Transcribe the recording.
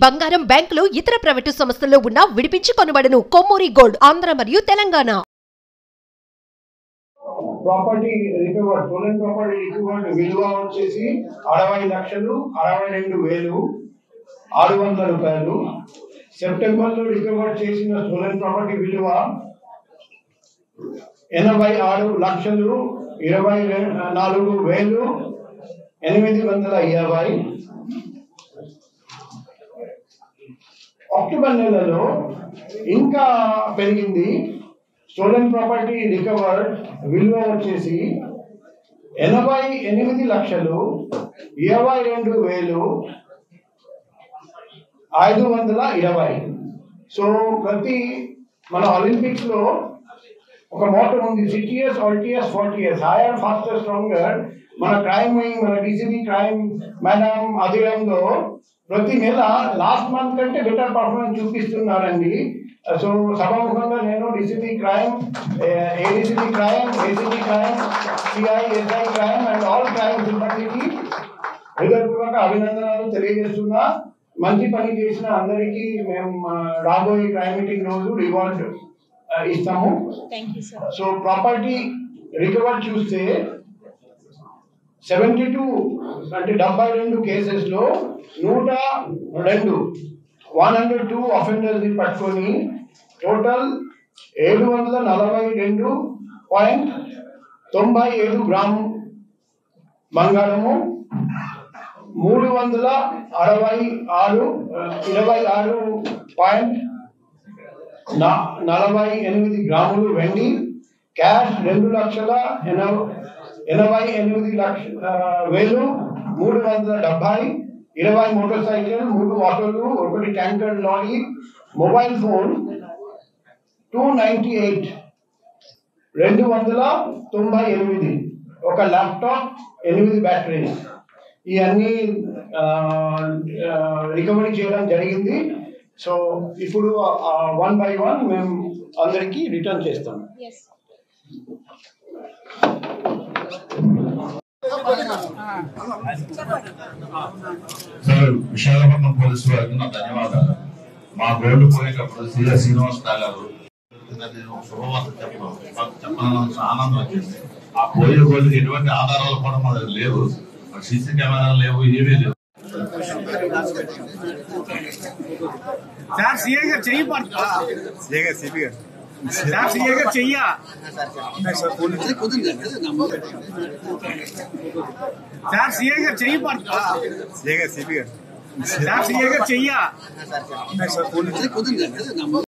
బంగారం బ్యాంకులు ఇతర ప్రైవేటు సంస్థల్లో ఉన్న విడిపించి కొనబడును. కొమ్మూరి గోల్డ్ ఆంధ్ర మరియు Telangana. Property recovered stolen property recovered విలువ వచ్చేసి 60,62,600 రూపాయలు. సెప్టెంబర్ లో రికవర్ చేసిన స్టోలెన్ ప్రాపర్టీ విలువ 86,24,850. అక్టోబర్ నెలలో ఇంకా పెరిగింది. స్టోలెన్ ప్రాపర్టీ రికవర్డ్ విలువ వచ్చేసి 88,22,520. సో ప్రతి మన ఒలింపిక్స్ లో ఒక మోటో ఉంది, సిటీఎస్ ఆల్టీఎస్ 40 years, హైయర్ ఫాస్టర్ స్ట్రాంగర్. మన క్రైమ్ వింగ్, మన డీసీబీ క్రైమ్ మేడం ఆధ్వర్యంలో ప్రతి నెల లాస్ట్ మంత్ కంటే బెటర్ పర్ఫార్మెన్స్ చూపిస్తున్నారండి. సో సభాముఖంగా నేను DCB crime, ADCB crime, ACB crime, CI, SI crime and all crime సిబ్బందికి హృదయపూర్వక అభినందనలు తెలియజేస్తున్నా. మంచి పని చేసిన అందరికీ మేము రాబోయే క్రైమ్ మీటింగ్ రోజు రివార్డ్ ఇస్తాము. సో ప్రాపర్టీ రికవర్ చూస్తే 72 అంటే 72 కేసెస్ లో 102 అఫెండర్స్ ని పట్టుకొని టోటల్ 742.97 గ్రామ్ బంగారము, 326.48 గ్రాములు వెండి, క్యాష్ 2,88,370, 20 మోటార్ సైకిల్, 3 ఆటోలు, 1 ట్యాంకర్ లారీ, మొబైల్ ఫోన్ 298, ఒక ల్యాప్టాప్, 8 బ్యాటరీ, ఇవన్నీ రికవరీ చేయడం జరిగింది. సో ఇప్పుడు 1 by 1 మేము అందరికీ రిటర్న్ చేస్తాం. సార్, విశాఖపట్నం పోలీసు వారికి నా ధన్యవాదాలు. మా గోల్డ్ పోయేటప్పుడు శ్రీనివాస్ గారు నేను శుభవార్త చెప్పాలని ఆనందం వచ్చింది. ఆ పోయే గోల్డ్కి ఎటువంటి ఆధారాలు కూడా మా దగ్గర లేవు, సీసీ కెమెరాలు లేవు, ఏమీ లేవు. సార్ సీఏ గారు చెయ్యి పడతా, సిపి గారు సార్ సీఏ గారు చెయ్యా, సార్ సీఏ గారు చెయ్యి పడతా, సిపి గారు సార్ సీఏ గారు చెయ్యా.